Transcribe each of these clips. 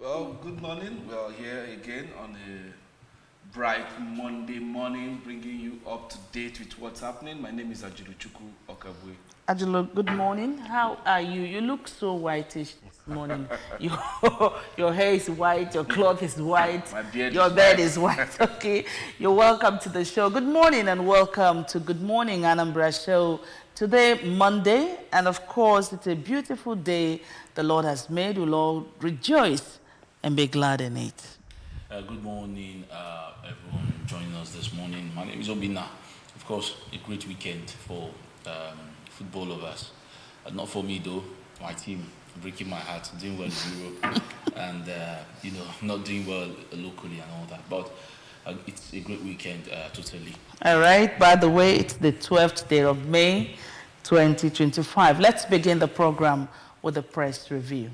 Well, good morning. We are here again on a bright Monday morning, bringing you up to date with what's happening. My name is Ajiluchuku Okabwe. Ajolo, good morning. How are you? You look so whitish this morning. Your, your hair is white, your cloth is white, My beard your is bed white. is white. Okay, you're welcome to the show. Good morning and welcome to Good Morning Anambra show. Today, Monday, and of course, it's a beautiful day the Lord has made. We'll all rejoice and be glad in it. Good morning, everyone joining us this morning. My name is Obina. Of course, a great weekend for football lovers. Not for me though. My team breaking my heart, doing well in Europe, and not doing well locally and all that. But it's a great weekend, totally. All right, by the way, it's the 12th day of May 2025. Let's begin the program with a press review.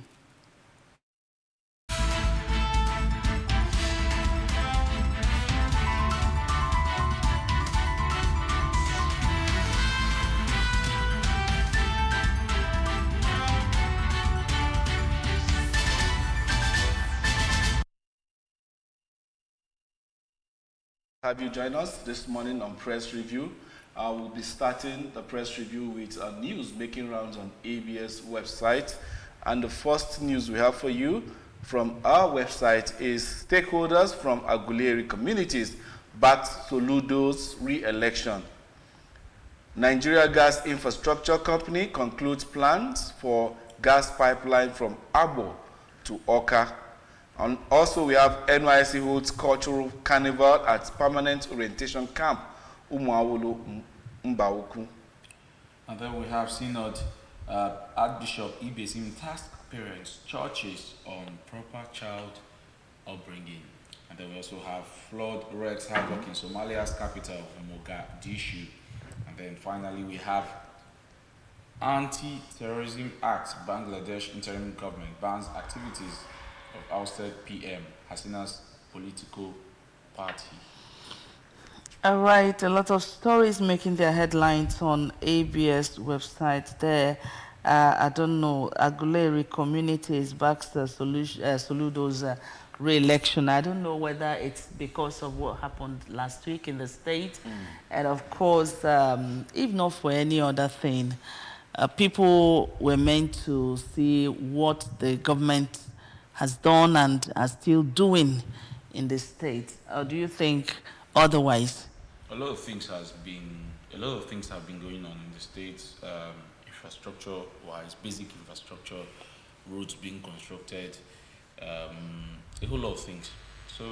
Have you join us this morning on Press Review? We'll be starting the press review with news making rounds on ABS website. And the first news we have for you from our website is stakeholders from Aguleri communities backed Soludo's re-election. Nigeria Gas Infrastructure Company concludes plans for gas pipeline from Abo to Oka. And also we have NYC holds cultural carnival at permanent orientation camp Umuawulu Mbauku. And then we have Synod Archbishop Ibesim task parents, churches on proper child upbringing. And then we also have flood wreaks havoc in Somalia's capital, Mogadishu. And then finally we have Anti-Terrorism Act, Bangladesh interim government bans activities of ousted PM Hasina's political party. All right, a lot of stories making their headlines on ABS website there. I don't know, Aguleri communities backs the Soludo's re-election. I don't know whether it's because of what happened last week in the state. And of course, if not for any other thing, people were meant to see what the government has done and are still doing in the state. Or do you think otherwise? A lot of things have been going on in the states, infrastructure-wise, basic infrastructure, roads being constructed, a whole lot of things. So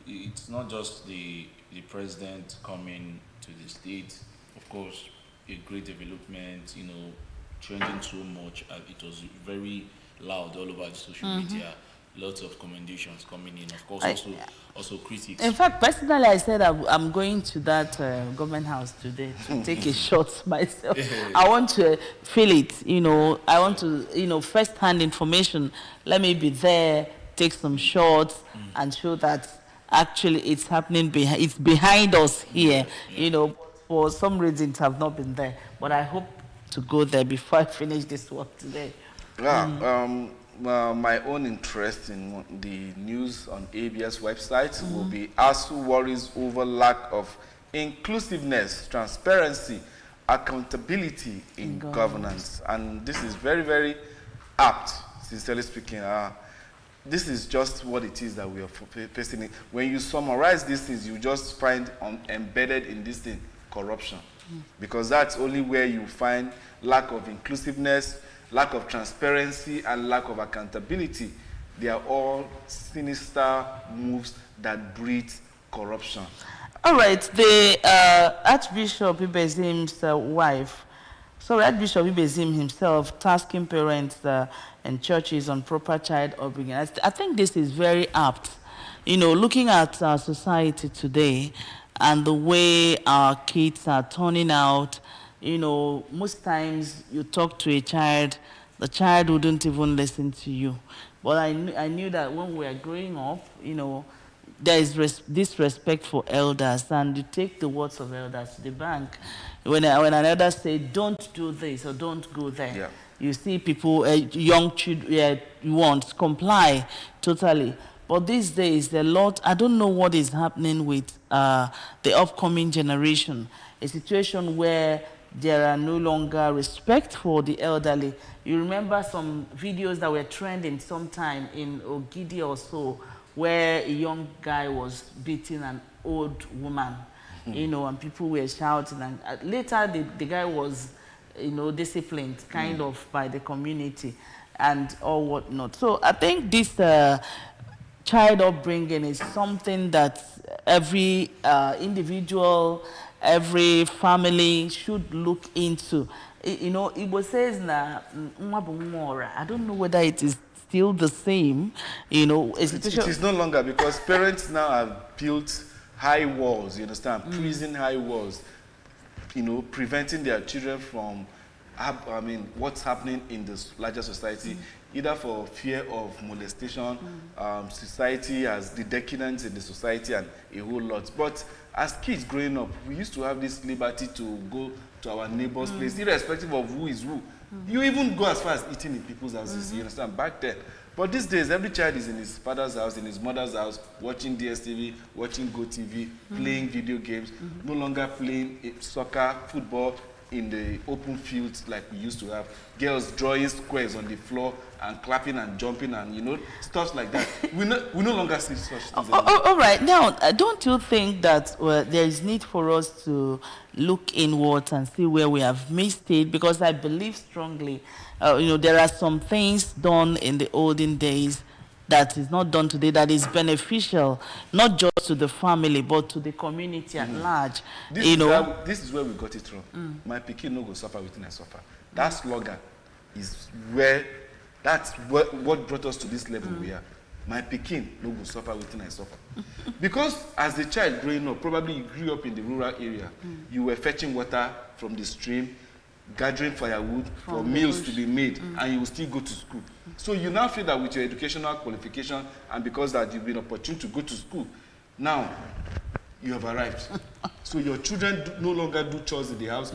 it's not just the president coming to the state. Of course, a great development, trending so much. It was very loud all over the social media. Lots of commendations coming in. Of course, also critics. In fact, personally, I said I'm going to that government house today to take a shot myself. I want to feel it, I want to, first-hand information. Let me be there, take some shots, and show that actually it's happening it's behind us here. For some reason, it have not been there. But I hope to go there before I finish this work today. Yeah, my own interest in the news on ABS website will be ASU worries over lack of inclusiveness, transparency, accountability in governance. And this is very, very apt, sincerely speaking. This is just what it is that we are facing. When you summarize these things, you just find embedded in this thing, corruption. Because that's only where you find lack of inclusiveness, lack of transparency, and lack of accountability. They are all sinister moves that breed corruption. All right, the Archbishop Ibezim's wife, Archbishop Ibezim himself, tasking parents and churches on proper child upbringing. I think this is very apt. Looking at our society today and the way our kids are turning out, most times you talk to a child, the child wouldn't even listen to you. But I knew that when we were growing up, there is disrespect for elders, and you take the words of elders to the bank. When an elder say, don't do this or don't go there, Yeah. you see people, young children, ones comply totally. But these days, a lot, I don't know what is happening with the upcoming generation, a situation where there are no longer respect for the elderly. You remember some videos that were trending sometime in Ogidi or so, where a young guy was beating an old woman, you know, and people were shouting. And later, the guy was, you know, disciplined kind of by the community and all whatnot. So I think this child upbringing is something that every individual, every family should look into. You know, Igbo says na nwa bụ nwa ọra. I don't know whether it is still the same. You know, It is no longer, because parents now have built high walls, you understand, prison high walls, you know, preventing their children from, I mean, what's happening in the larger society, either for fear of molestation, society as the decadence in the society, and a whole lot. But as kids growing up, we used to have this liberty to go to our neighbor's place, irrespective of who is who. You even go as far as eating in people's houses, you understand, back then. But these days, every child is in his father's house, in his mother's house, watching DSTV, watching GoTV, playing video games, no longer playing soccer, football in the open fields like we used to have. Girls drawing squares on the floor and clapping and jumping and, you know, stuff like that. We no longer see such things anymore. All right. Now, don't you think that there is need for us to look inwards and see where we have missed it? Because I believe strongly, you know, there are some things done in the olden days that is not done today that is beneficial, not just to the family, but to the community at large. This is where we got it wrong. My pikin no go suffer within I suffer. That slogan is where, that's what brought us to this level we are. My pikin no go suffer within I suffer. Because as a child growing up, probably you grew up in the rural area, you were fetching water from the stream, gathering firewood for meals to be made, and you will still go to school. So you now feel that with your educational qualification, and because that you've been opportune to go to school, now you have arrived. So your children no longer do chores in the house.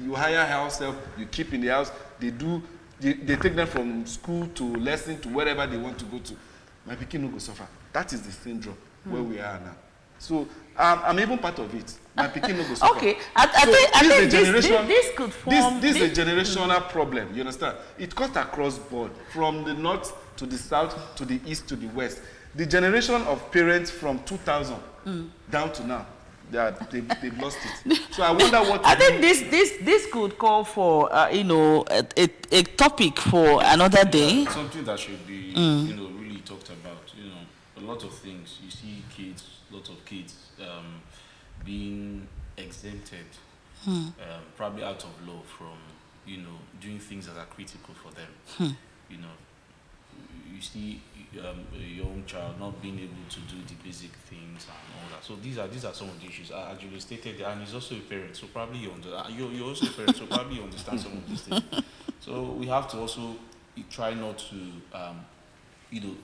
You hire house help, you keep in the house. They take them from school to lesson to wherever they want to go to. My pikin no go suffer. That is the syndrome where we are now. So I'm even part of it. My pikin no go suffer. Okay, I think this could form. This is a generational problem. You understand? It cuts across board, from the north to the south to the east to the west. The generation of parents from 2000 down to now, they've lost it. So I wonder what. I think this could call for you know, a topic for another day. Something that should be you know, really talked about. You know, a lot of things. You see kids, lots of kids being exempted, probably out of law, from, you know, doing things that are critical for them. You know, you see a young child not being able to do the basic things and all that. So these are some of the issues. I actually stated there, and he's also a parent, so probably you're also a parent, so probably you understand some of these things. So we have to also try not to, you know.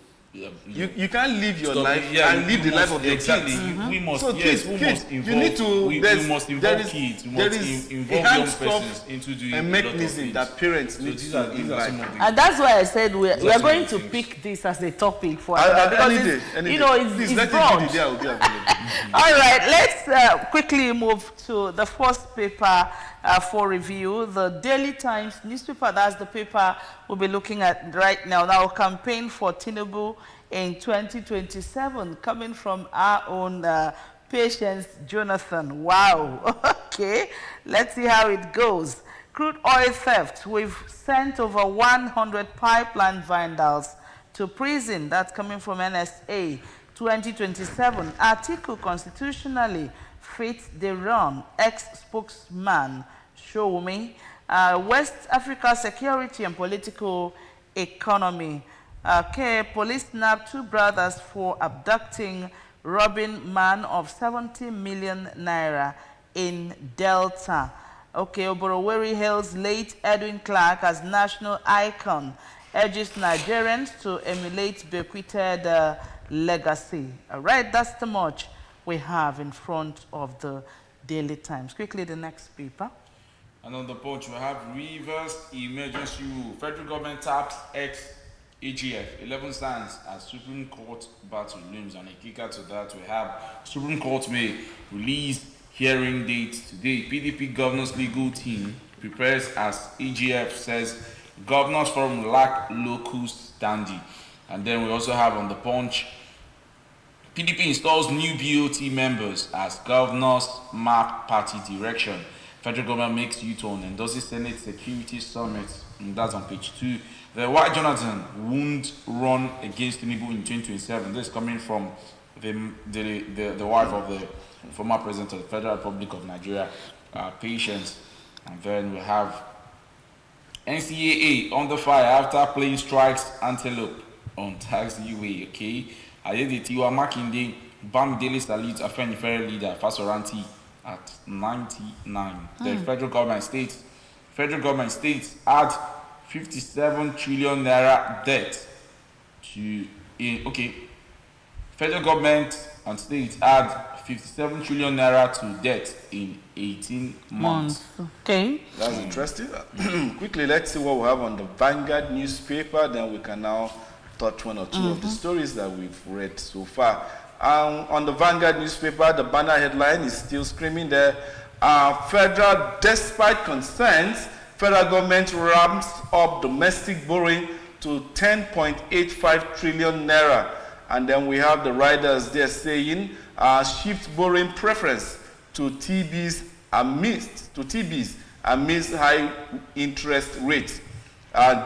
You can't live your life and live the life of your kids. We must, so kids, we must involve, you need to, we must involve kids. We must involve young persons into doing a mechanism that parents need to invite. And that's why I said we are going to pick this as a topic for because you know, it's broad. All right, let's quickly move to the first paper for review, the Daily Times newspaper. That's the paper we'll be looking at right now. Our campaign for Tinubu in 2027, coming from our own Patience Jonathan. Wow. Okay, let's see how it goes. Crude oil theft. We've sent over 100 pipeline vandals to prison. That's coming from NSA. 2027. Article constitutionally fits the run. Ex-spokesman show me. West Africa security and political economy. Okay, police nabbed 2 brothers for abducting robbing man of 70 million naira in Delta. Okay, Oboroweri hails late Edwin Clark as national icon. Urges Nigerians to emulate bequeathed legacy. All right, that's the much we have in front of the Daily Times. Quickly, the next paper. And on the Punch, we have Rivers Emergency Rule. Federal government taps ex-AGF. 11 stands as Supreme Court battle looms. And a kicker to that, we have Supreme Court may release hearing dates today. PDP governor's legal team prepares as AGF says governors forum lack local standing. And then we also have on the Punch, PDP installs new BOT members as governors map party direction. Federal government makes U-turn and endorses Senate Security Summit. And that's on page 2. The White Jonathan won't run against Tinubu in 2027. This is coming from the wife of the former president of the Federal Republic of Nigeria, Patience. And then we have NCAA under fire after plane strikes antelope on taxiway. Okay, Ayedetiwa Makinde Bamidele salutes Afenifere leader Fasoranti at 99. The federal government states add 57 trillion naira debt to federal government and states add 57 trillion naira to debt in 18 months. Okay. That's interesting. Quickly, let's see what we have on the Vanguard newspaper. Then we can now touch one or two of the stories that we've read so far. On the Vanguard newspaper, the banner headline is still screaming there. Despite concerns, federal government ramps up domestic borrowing to 10.85 trillion naira. And then we have the riders there saying, shift borrowing preference to TBs amidst high interest rates.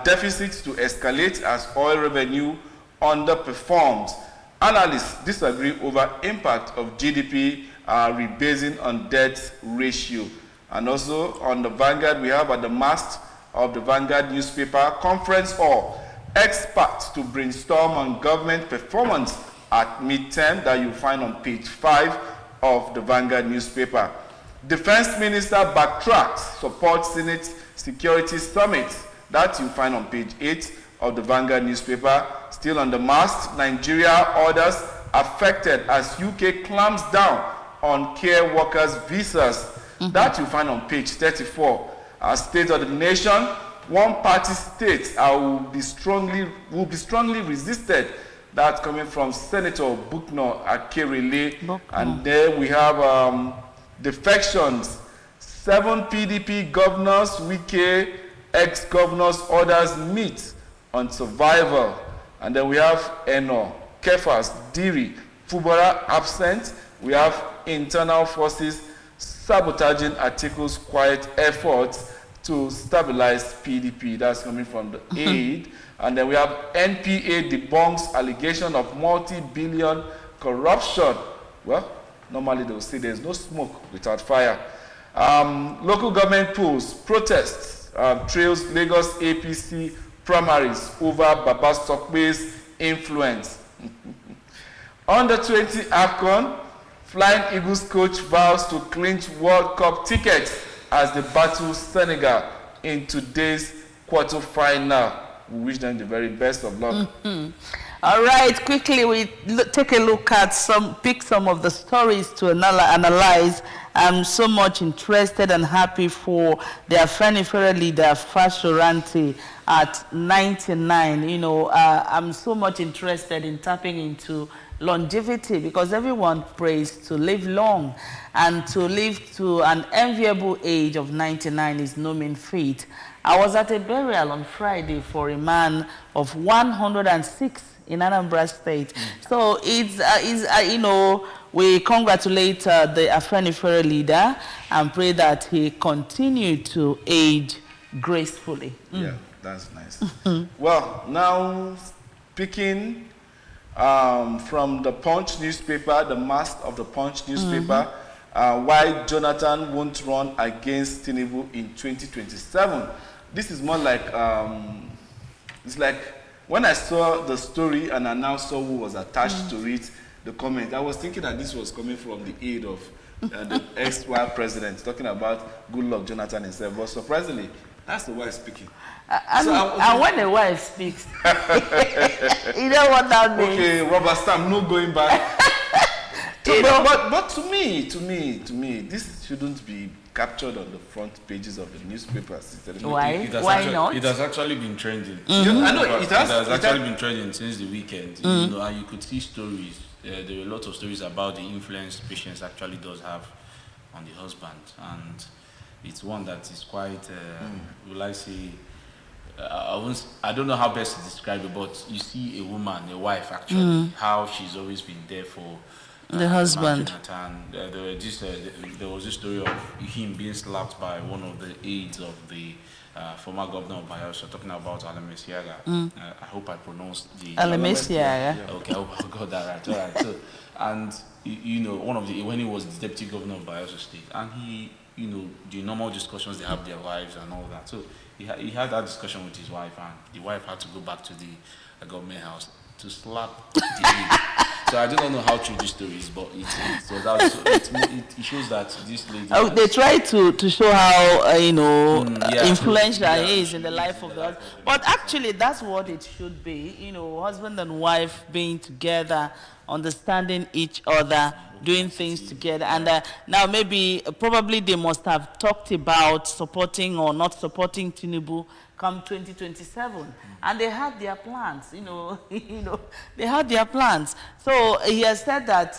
Deficits to escalate as oil revenue underperforms. Analysts disagree over impact of GDP rebasing on debt ratio. And also on the Vanguard, we have at the mast of the Vanguard newspaper, conference hall, experts to brainstorm on government performance at midterm, that you find on page 5 of the Vanguard newspaper. Defense minister backtracks, supports Senate Security Summit, that you find on page 8 of the Vanguard newspaper. Still on the mast, Nigeria orders affected as UK clamps down on care workers' visas. That you find on page 34. State of the nation, one-party states will be strongly resisted. That's coming from Senator Bucknor Akerele. And there we have defections. 7 PDP governors, Wike, ex-governors, orders meet on survival. And then we have Eno, Kefas, Diri, Fubara absent. We have internal forces sabotaging Atiku's quiet efforts to stabilize PDP. That's coming from the aid. And then we have NPA debunks allegation of multi-billion corruption. Well, normally they will say there's no smoke without fire. Local government polls, protests, trails Lagos APC primaries over Baba Sokwe's influence. Under 20 AFCON, Flying Eagles coach vows to clinch World Cup tickets as they battle Senegal in today's quarter-final. We wish them the very best of luck. All right, quickly we take a look at pick some of the stories to analyze. I'm so much interested and happy for the Afenifere leader, Fashoranti, at 99. You know, I'm so much interested in tapping into longevity, because everyone prays to live long, and to live to an enviable age of 99 is no mean feat. I was at a burial on Friday for a man of 106 in Anambra State. So you know, we congratulate the Afenifere leader and pray that he continue to age gracefully. Yeah, that's nice. Well, now speaking from the Punch newspaper, the mast of the Punch newspaper, why Jonathan won't run against Tinubu in 2027. This is more like, it's like when I saw the story and I now saw who was attached to it, the comment, I was thinking that this was coming from the aide of the ex-wife president, talking about Goodluck Jonathan himself. But surprisingly, That's the wife speaking. And when the wife speaks, you know what that means. Okay, rubber stamp, no going back. But to me, this shouldn't be captured on the front pages of the newspapers. Why? Why not? It has actually been trending. Mm-hmm. I know it has actually been trending since the weekend. Mm-hmm. You know, and you could see stories. There were a lot of stories about the influence patients actually does have on the husband, and it's one that is quite. Will I say? I don't know how best to describe it, but you see a woman, a wife, actually, how she's always been there for the husband. Jonathan. There was this story of him being slapped by one of the aides of the former governor of Bayelsa, talking about Alemesiaga. I hope I pronounced the Alemesiaga. Okay, I hope I got that right. All right. So, and you know, when he was the deputy governor of Bayelsa State, and he, you know, the normal discussions they have with their wives and all that. So he had that discussion with his wife, and the wife had to go back to the government house to slap the aide. So I don't know how true this story is, but it shows that this lady. They try to show how influential he is in the life of the husband. But actually, that's what it should be. You know, husband and wife being together, understanding each other, doing things together. And now probably they must have talked about supporting or not supporting Tinubu come 2027, and they had their plans. They had their plans. So he has said that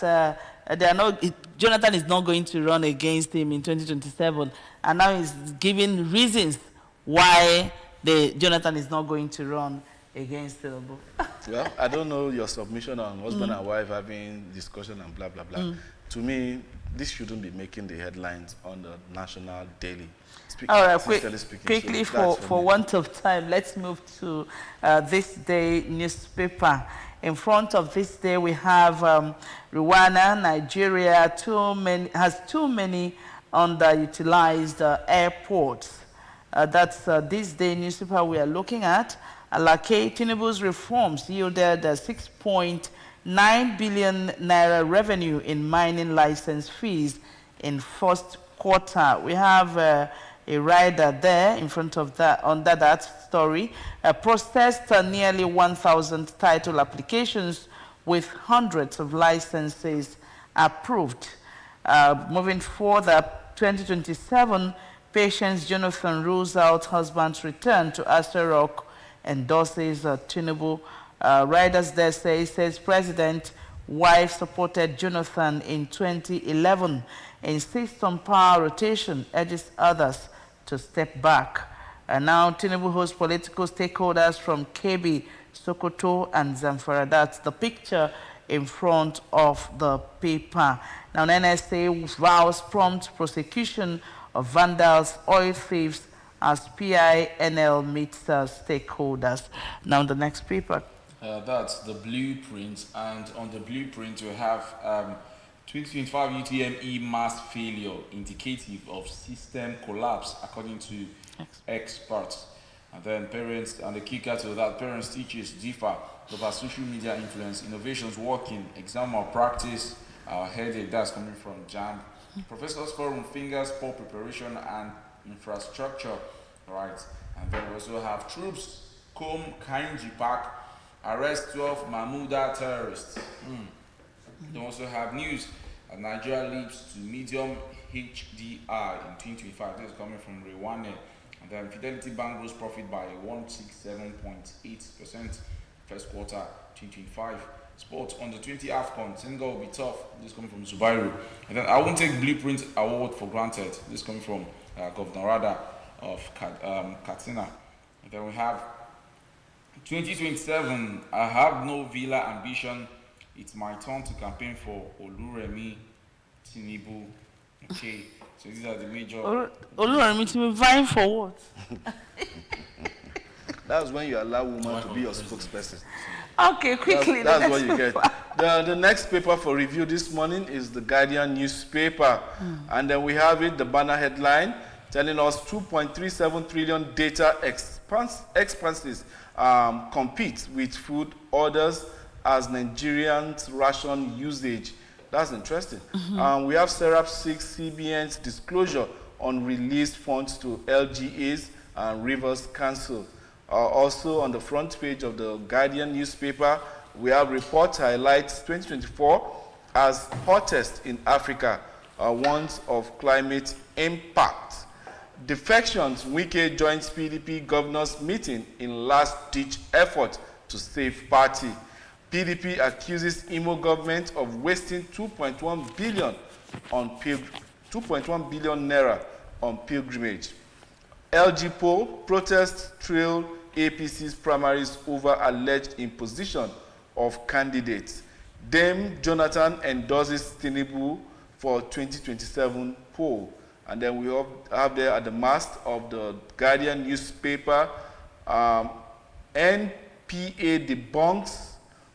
Jonathan is not going to run against him in 2027, and now he's giving reasons why Jonathan is not going to run against Tinubu. Well, I don't know your submission on husband and wife having discussion and blah blah blah. To me, this shouldn't be making the headlines on the national daily. All right, quickly for want of time, let's move to This Day newspaper. In front of This Day, we have Rwanda, Nigeria, has too many underutilized airports. That's This Day newspaper we are looking at. Alake Tinubu's reforms yielded 6.9 billion naira revenue in mining license fees in first quarter. We have a rider there in front of that, under that story, processed nearly 1,000 title applications with hundreds of licenses approved. Moving further, 2027, Patience Jonathan rules out husband's return to Aso Rock, endorses Tinubu. Riders there says President, wife supported Jonathan in 2011, insists on power rotation, urges others to step back. And now Tinubu hosts political stakeholders from Kebbi, Sokoto, and Zamfara. That's the picture in front of the paper. Now, NSA vows prompt prosecution of vandals, oil thieves, as PINL meets stakeholders. Now, the next paper. That's the blueprint, and on the blueprint we have 2025 UTME mass failure indicative of system collapse according to experts. And then parents, and the kicker to that, parents, teachers differ over social media influence, innovations working, exam malpractice, headache, that's coming from JAM. Professors Forum fingers poor preparation and infrastructure, right? And then we also have troops, Kom Kainji Park, arrest 12 Mahmuda terrorists. They also have news. Nigeria leaps to medium HDR in 2025. This is coming from Rwanda. And then Fidelity Bank grows profit by 167.8% first quarter 2025. Sports on the 20 AFCON. Senegal will be tough. This is coming from Zubairu. And then I won't take Blueprint Award for granted. This is coming from Governor Rada of Katsina. And then we have 2027, I have no villa ambition. It's my turn to campaign for Oluremi Tinubu. Okay, so these are the major. Oluremi Tinubu vying for what? That's when you allow women to be your spokesperson. Okay, quickly. That's what you get. The next paper for review this morning is the Guardian newspaper. And then we have it, the banner headline, telling us 2.37 trillion data expenses compete with food orders as Nigerians ration usage. That's interesting. We have Serap 6 CBN's disclosure on released funds to LGAs and Rivers Council. Also on the front page of the Guardian newspaper, we have report highlights 2024 as hottest in Africa, warns of climate impact. Defections, Wike joins PDP governors meeting in last-ditch effort to save party. PDP accuses Imo government of wasting 2.1 billion naira on pilgrimage. LG poll, protests trail APC's primaries over alleged imposition of candidates. Dame Jonathan endorses Tinubu for 2027 poll. And then we have there at the mast of the Guardian newspaper, NPA debunks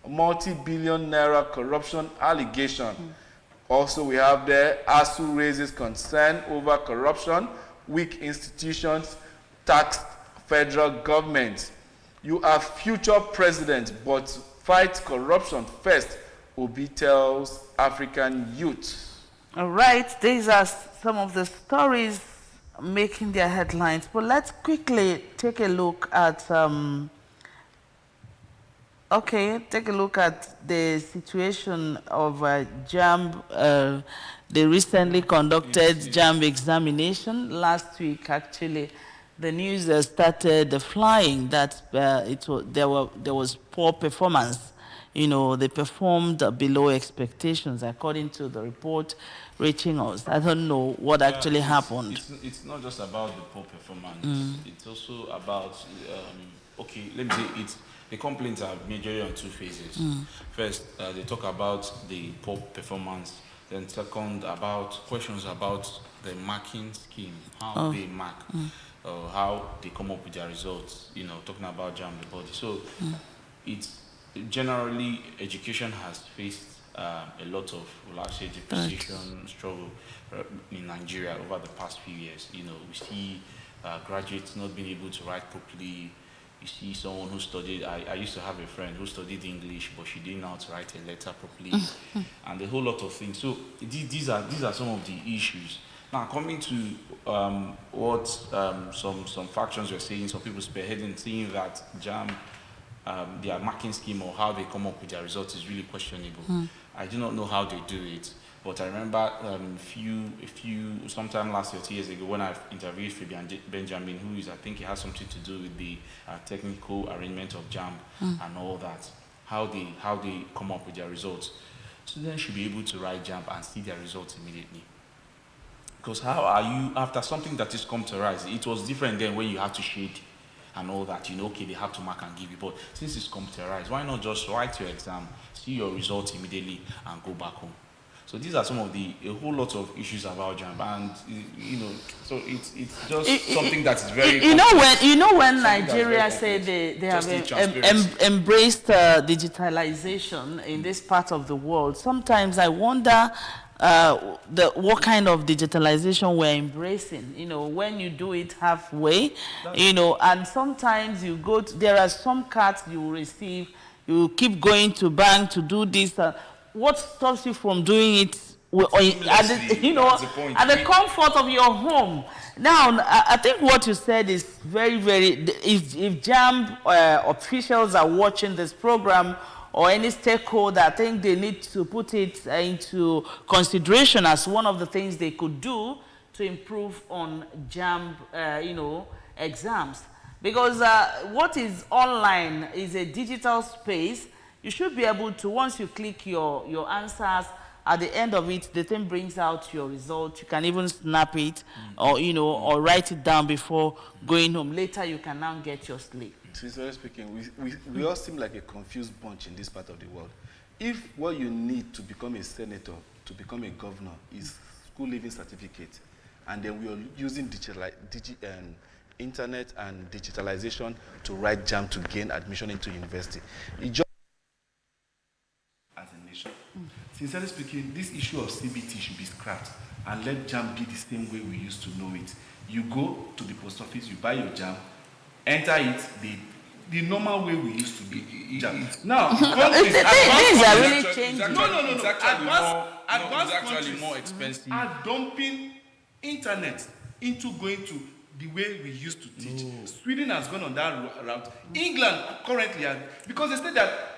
multi-billion naira corruption allegation. Also, we have there ASU raises concern over corruption, weak institutions, taxed federal government. You are future president, but fight corruption first, Obi tells African youth. All right, these are some of the stories making their headlines. But let's quickly take a look at take a look at the situation of JAMB. They recently conducted JAMB examination last week. Actually, the news started flying that there was poor performance. You know, they performed below expectations, according to the report reaching us. I don't know what actually happened. It's not just about the poor performance. It's also about, let me say the complaints are majorly on two phases. First, they talk about the poor performance. Then second, about questions about the marking scheme, how they mark, how they come up with their results, you know, talking about JAMB, the body. So it's generally, education has faced a lot of, depreciation struggle in Nigeria over the past few years. You know, we see graduates not being able to write properly. You see someone who studied, I used to have a friend who studied English, but she didn't know how to write a letter properly, and a whole lot of things. So these are some of the issues. Now, coming to what some factions were saying, some people spearheading, saying that JAMB, their marking scheme or how they come up with their results is really questionable. I do not know how they do it, but I remember sometime last year, 2 years ago, when I interviewed Fabian Benjamin, who is, I think he has something to do with the technical arrangement of JAMB and all that, how they come up with their results. Students should be able to write JAMB and see their results immediately. Because how are you, after something that is computerized, it was different then when you have to shade and all that, you know, okay, they have to mark and give you, but since it's computerized, why not just write your exam, see your results immediately, and go back home? So these are some of a whole lot of issues about JAMB, and you know, so it's just something that is very. You know when Nigeria say they have embraced digitalization in this part of the world. Sometimes I wonder what kind of digitalization we're embracing, you know, when you do it halfway, you know, and sometimes you go to, there are some cards you will receive, you keep going to bank to do this. What stops you from doing it at the comfort of your home? Now, I think what you said is very, if JAMB officials are watching this program, or any stakeholder, I think they need to put it into consideration as one of the things they could do to improve on JAMB, exams. Because what is online is a digital space. You should be able to, once you click your answers, at the end of it, the thing brings out your result. You can even snap it, or write it down before going home. Later, you can now get your sleep. Sincerely speaking, we all seem like a confused bunch in this part of the world. If what you need to become a senator, to become a governor, is school leaving certificate, and then we are using internet and digitalization to write JAMB to gain admission into university, it just as a nation. Sincerely speaking, this issue of CBT should be scrapped and let JAMB be the same way we used to know it. You go to the post office, you buy your JAMB, enter it the normal way we used to be. Now, things are really changing. It's actually more expensive. Are dumping internet into going to the way we used to teach. No. Sweden has gone on that route. England currently has, because they say that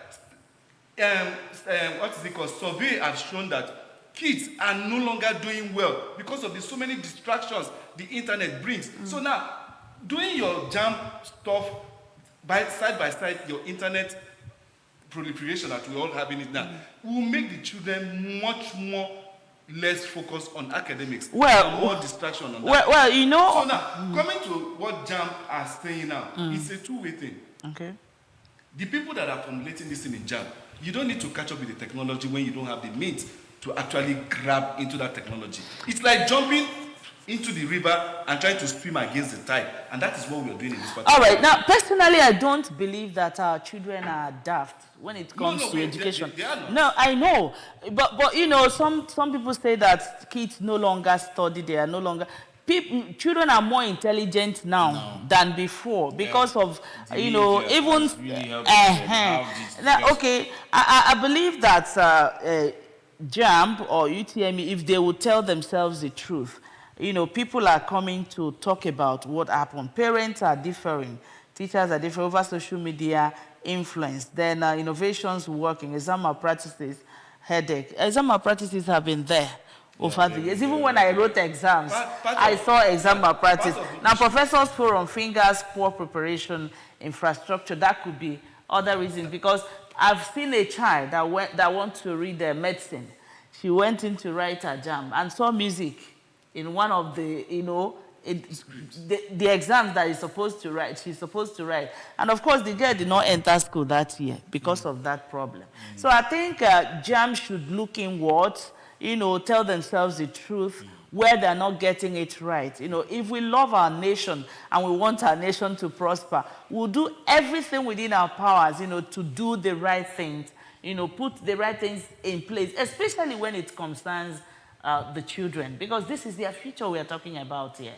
what is it called? Survey has shown that kids are no longer doing well because of the so many distractions the internet brings. So now, doing your jam stuff side by side, your internet proliferation that we're all having it now, will make the children much more less focused on academics, and more distraction on that. Well, you know. So now, coming to what JAM are saying now, it's a two-way thing. Okay. The people that are formulating this thing in JAM, you don't need to catch up with the technology when you don't have the means to actually grab into that technology. It's like jumping into the river and trying to swim against the tide, and that is what we are doing in this particular. All right. Now, personally, I don't believe that our children are daft when it comes to education. They are not. No, I know, but you know, some people say that kids no longer study. They are no longer. Children are more intelligent now than before because of, you know, even. Really now, okay, I believe that JAMB or UTME, if they would tell themselves the truth, you know, people are coming to talk about what happened. Parents are differing. Teachers are different over social media influence. Then innovations working, exam malpractices, headache. Exam malpractices have been there over the years. Even when I wrote exams, I saw exam malpractice. Now, professors throw on fingers, poor preparation, infrastructure. That could be other reasons, because I've seen a child that wants to read medicine. She went in to write her JAM and saw music in one of the, you know, the exams that she's supposed to write. And of course, the girl did not enter school that year because of that problem. So I think JAM should look inward, you know, tell themselves the truth where they're not getting it right. You know, if we love our nation and we want our nation to prosper, we'll do everything within our powers, you know, to do the right things, you know, put the right things in place, especially when it concerns the children, because this is their future we are talking about here.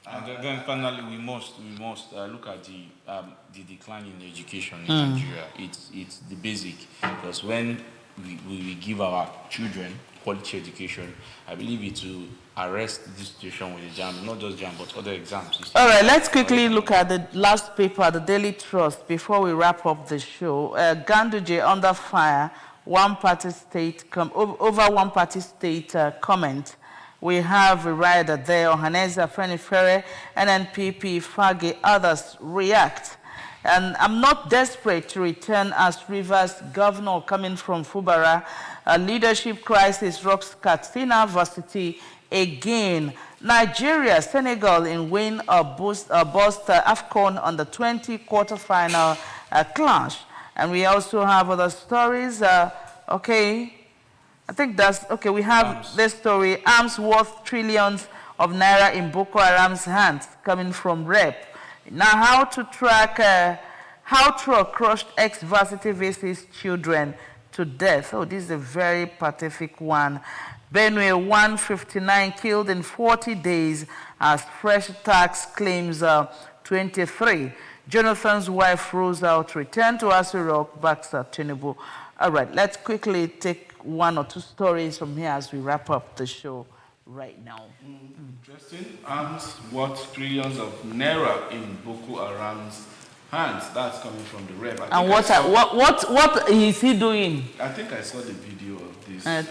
And then finally, we must look at the decline in education in Nigeria. It's the basic, because when we give our children quality education, I believe it will arrest this situation with the JAM, not just JAM, but other exams. All right, let's quickly look at the last paper, the Daily Trust, before we wrap up the show. Ganduje under fire, one-party state, over one-party state comment. We have a rider there, Ohaneza, Fenifere, NNPP, Fagi, others react. And I'm not desperate to return as Rivers governor coming from Fubara. A leadership crisis rocks Katsina Varsity again. Nigeria, Senegal in win a boost AFCON on the 20 quarterfinal clash. And we also have other stories. Okay, I think that's, okay, we have this story. Arms worth trillions of naira in Boko Haram's hands, coming from Rep. Now, how to track, how truck crushed ex-varsity VC's children to death. Oh, this is a very pathetic one. Benue 159 killed in 40 days as fresh tax claims 23. Jonathan's wife rose out, returned to Aso Rock, backs at Tinubu. All right, let's quickly take one or two stories from here as we wrap up the show right now. Interesting. Arms worth trillions of naira in Boko Haram's hands. That's coming from the Rep. And what is he doing? I think I saw the video of this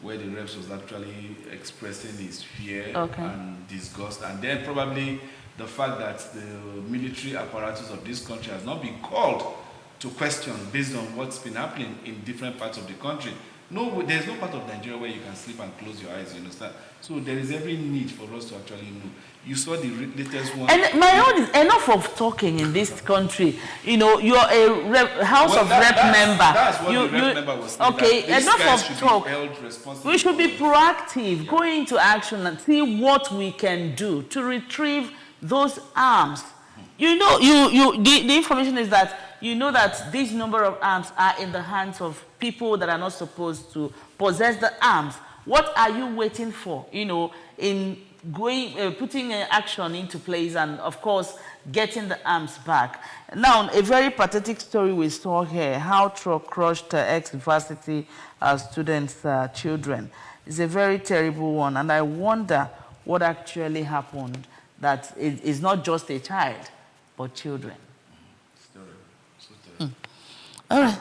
where the Reps was actually expressing his fear and disgust, and then probably the fact that the military apparatus of this country has not been called to question based on what's been happening in different parts of the country. No, there's no part of Nigeria where you can sleep and close your eyes, you understand? So there is every need for us to actually know. You saw the latest one. And my own is enough of talking in this country. You know, you're a House of Rep member. That's what the Rep member was saying. Okay, enough of talk. We should be proactive, go into action and see what we can do to retrieve those arms. You know, the information is that you know that this number of arms are in the hands of people that are not supposed to possess the arms. What are you waiting for? You know, in going, putting action into place and, of course, getting the arms back. Now, a very pathetic story we saw here, how truck crushed ex-varsity students' children. It's a very terrible one, and I wonder what actually happened that it is not just a child, but children. All right.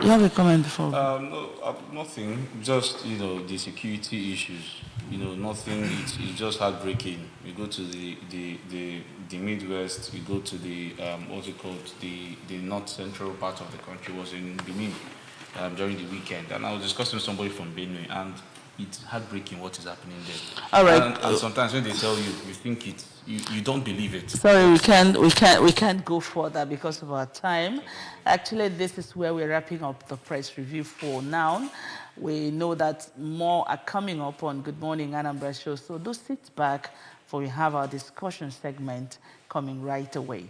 You have a comment before? No, nothing. Just the security issues. Nothing. It's just heartbreaking. We go to the Midwest. We go to the what's it called? The north central part of the country was in Benin during the weekend, and I was discussing with somebody from Benue, and it's heartbreaking what is happening there. All right. And sometimes when they tell you, you think it, you don't believe it. Sorry, we can't go further because of our time. Actually, this is where we're wrapping up the press review for now. We know that more are coming up on Good Morning Anambra show, so do sit back for we have our discussion segment coming right away.